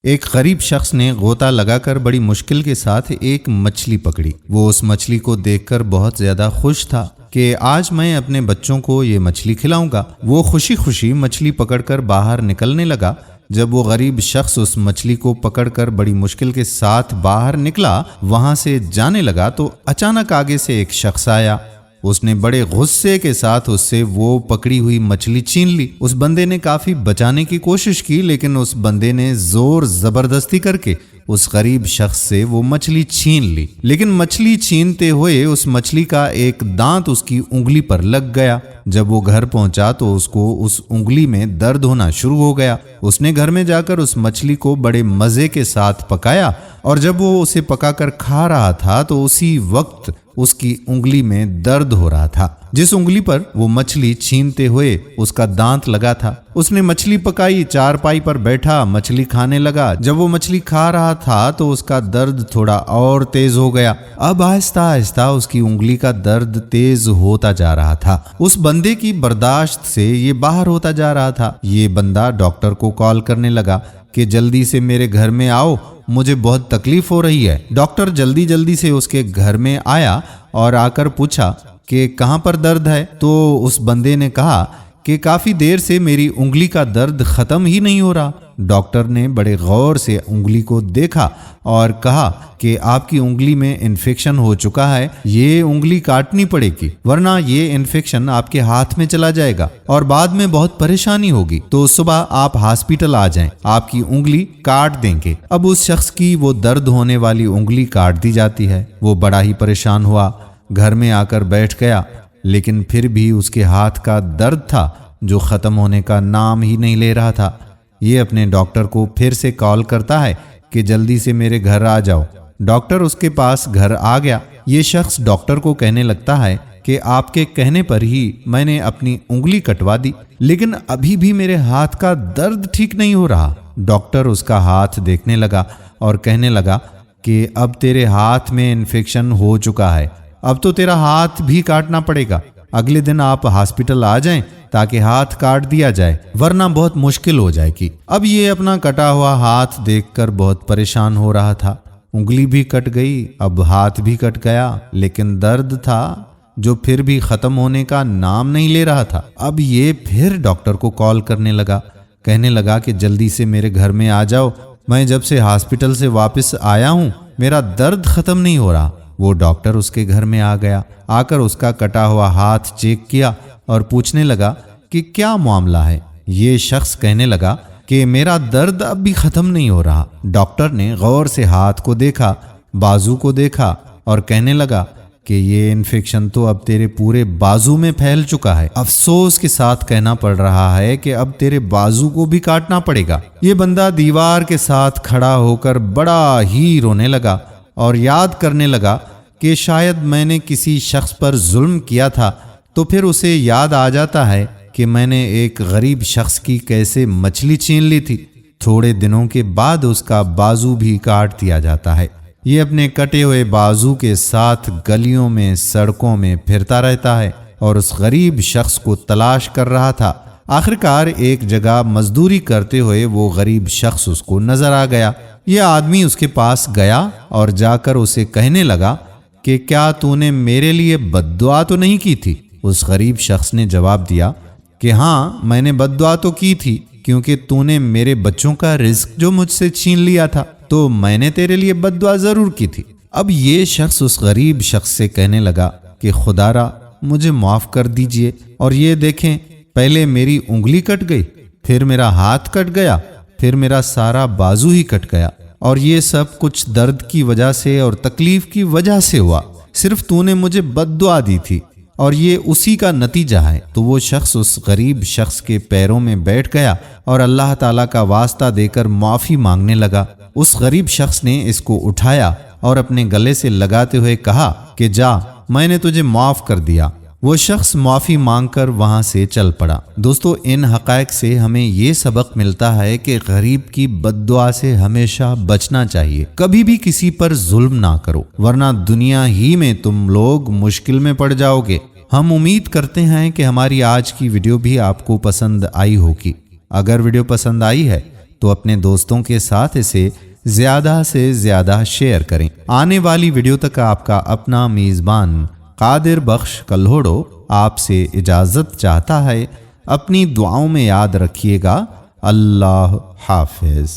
ایک غریب شخص نے غوطہ لگا کر بڑی مشکل کے ساتھ ایک مچھلی پکڑی۔ وہ اس مچھلی کو دیکھ کر بہت زیادہ خوش تھا کہ آج میں اپنے بچوں کو یہ مچھلی کھلاؤں گا۔ وہ خوشی خوشی مچھلی پکڑ کر باہر نکلنے لگا۔ جب وہ غریب شخص اس مچھلی کو پکڑ کر بڑی مشکل کے ساتھ باہر نکلا، وہاں سے جانے لگا تو اچانک آگے سے ایک شخص آیا۔ اس نے بڑے غصے کے ساتھ اس سے وہ پکڑی ہوئی مچھلی چھین لی۔ اس بندے نے کافی بچانے کی کوشش کی، لیکن اس بندے نے زور زبردستی کر کے اس غریب شخص سے وہ مچھلی چھین لی۔ لیکن مچھلی چھینتے ہوئے اس مچھلی کا ایک دانت اس کی انگلی پر لگ گیا۔ جب وہ گھر پہنچا تو اس کو اس انگلی میں درد ہونا شروع ہو گیا۔ اس نے گھر میں جا کر اس مچھلی کو بڑے مزے کے ساتھ پکایا، اور جب وہ اسے پکا کر کھا رہا تھا تو اسی وقت اس کی انگلی میں درد ہو رہا تھا، جس انگلی پر وہ مچھلی چھینتے ہوئے اس کا دانت لگا تھا۔ اس نے مچھلی پکائی، چارپائی پر بیٹھا، مچھلی کھانے لگا۔ جب وہ مچھلی کھا رہا تھا تو اس کا درد تھوڑا اور تیز ہو گیا۔ اب آہستہ آہستہ اس کی انگلی کا درد تیز ہوتا جا رہا تھا۔ اس بندے کی برداشت سے یہ باہر ہوتا جا رہا تھا۔ یہ بندہ ڈاکٹر کو کال کرنے لگا کہ جلدی سے میرے گھر میں آؤ، مجھے بہت تکلیف ہو رہی ہے۔ ڈاکٹر جلدی سے اس کے گھر میں آیا اور آ کر پوچھا کہ کہاں پر درد ہے؟ تو اس بندے نے کہا کہ کافی دیر سے میری انگلی کا درد ختم ہی نہیں ہو رہا۔ ڈاکٹر نے بڑے غور سے انگلی کو دیکھا اور کہا کہ آپ کی انگلی میں انفیکشن ہو چکا ہے، یہ انگلی کاٹنی پڑے گی، ورنہ یہ انفیکشن آپ کے ہاتھ میں چلا جائے گا اور بعد میں بہت پریشانی ہوگی۔ تو صبح آپ ہاسپٹل آ جائیں، آپ کی انگلی کاٹ دیں گے۔ اب اس شخص کی وہ درد ہونے والی انگلی کاٹ دی جاتی ہے۔ وہ بڑا ہی پریشان ہوا، گھر میں آ کر بیٹھ گیا، لیکن پھر بھی اس کے ہاتھ کا درد تھا جو ختم ہونے کا نام ہی نہیں لے رہا تھا۔ یہ اپنے ڈاکٹر کو پھر سے کال کرتا ہے کہ جلدی سے میرے گھر آ جاؤ۔ ڈاکٹر اس کے پاس گھر آ گیا۔ یہ شخص ڈاکٹر کو کہنے لگتا ہے کہ آپ کے کہنے پر ہی میں نے اپنی انگلی کٹوا دی، لیکن ابھی بھی میرے ہاتھ کا درد ٹھیک نہیں ہو رہا۔ ڈاکٹر اس کا ہاتھ دیکھنے لگا اور کہنے لگا کہ اب تیرے ہاتھ میں انفیکشن ہو چکا ہے، اب تو تیرا ہاتھ بھی کاٹنا پڑے گا۔ اگلے دن آپ ہاسپٹل آ جائیں تاکہ ہاتھ کاٹ دیا جائے، ورنہ بہت مشکل ہو جائے گی۔ اب یہ اپنا کٹا ہوا ہاتھ دیکھ کر بہت پریشان ہو رہا تھا۔ انگلی بھی کٹ گئی، اب ہاتھ بھی کٹ گیا، لیکن درد تھا جو پھر بھی ختم ہونے کا نام نہیں لے رہا تھا۔ اب یہ پھر ڈاکٹر کو کال کرنے لگا، کہنے لگا کہ جلدی سے میرے گھر میں آ جاؤ، میں جب سے ہاسپٹل سے واپس آیا ہوں میرا درد ختم نہیں ہو رہا۔ وہ ڈاکٹر اس کے گھر میں آ گیا، آ کر اس کا کٹا ہوا ہاتھ چیک کیا اور پوچھنے لگا کہ کیا معاملہ ہے۔ یہ شخص کہنے لگا کہ میرا درد اب بھی ختم نہیں ہو رہا۔ ڈاکٹر نے غور سے ہاتھ کو دیکھا، بازو کو دیکھا اور کہنے لگا کہ یہ انفیکشن تو اب تیرے پورے بازو میں پھیل چکا ہے۔ افسوس کے ساتھ کہنا پڑ رہا ہے کہ اب تیرے بازو کو بھی کاٹنا پڑے گا۔ یہ بندہ دیوار کے ساتھ کھڑا ہو کر بڑا ہی رونے لگا اور یاد کرنے لگا کہ شاید میں نے کسی شخص پر ظلم کیا تھا، تو پھر اسے یاد آ جاتا ہے کہ میں نے ایک غریب شخص کی کیسے مچھلی چھین لی تھی۔ تھوڑے دنوں کے بعد اس کا بازو بھی کاٹ دیا جاتا ہے۔ یہ اپنے کٹے ہوئے بازو کے ساتھ گلیوں میں، سڑکوں میں پھرتا رہتا ہے اور اس غریب شخص کو تلاش کر رہا تھا۔ آخرکار ایک جگہ مزدوری کرتے ہوئے وہ غریب شخص اس کو نظر آ گیا۔ یہ آدمی اس کے پاس گیا اور جا کر اسے کہنے لگا کہ کیا تو نے میرے لیے بد دعا تو نہیں کی تھی؟ اس غریب شخص نے جواب دیا کہ ہاں، میں نے بد دعا تو کی تھی، کیونکہ تو نے میرے بچوں کا رزق جو مجھ سے چھین لیا تھا تو میں نے تیرے لیے بد دعا ضرور کی تھی۔ اب یہ شخص اس غریب شخص سے کہنے لگا کہ خدا را مجھے معاف کر دیجئے، اور یہ دیکھیں پہلے میری انگلی کٹ گئی، پھر میرا ہاتھ کٹ گیا، پھر میرا سارا بازو ہی کٹ گیا، اور یہ سب کچھ درد کی وجہ سے اور تکلیف کی وجہ سے ہوا۔ صرف تو نے مجھے بد دعا دی تھی اور یہ اسی کا نتیجہ ہے۔ تو وہ شخص اس غریب شخص کے پیروں میں بیٹھ گیا اور اللہ تعالیٰ کا واسطہ دے کر معافی مانگنے لگا۔ اس غریب شخص نے اس کو اٹھایا اور اپنے گلے سے لگاتے ہوئے کہا کہ جا، میں نے تجھے معاف کر دیا۔ وہ شخص معافی مانگ کر وہاں سے چل پڑا۔ دوستو، ان حقائق سے ہمیں یہ سبق ملتا ہے کہ غریب کی بد دعا سے ہمیشہ بچنا چاہیے۔ کبھی بھی کسی پر ظلم نہ کرو، ورنہ دنیا ہی میں تم لوگ مشکل میں پڑ جاؤ گے۔ ہم امید کرتے ہیں کہ ہماری آج کی ویڈیو بھی آپ کو پسند آئی ہوگی۔ اگر ویڈیو پسند آئی ہے تو اپنے دوستوں کے ساتھ اسے زیادہ سے زیادہ شیئر کریں۔ آنے والی ویڈیو تک آپ کا اپنا میزبان قادر بخش کلہوڑو آپ سے اجازت چاہتا ہے۔ اپنی دعاؤں میں یاد رکھیے گا۔ اللہ حافظ۔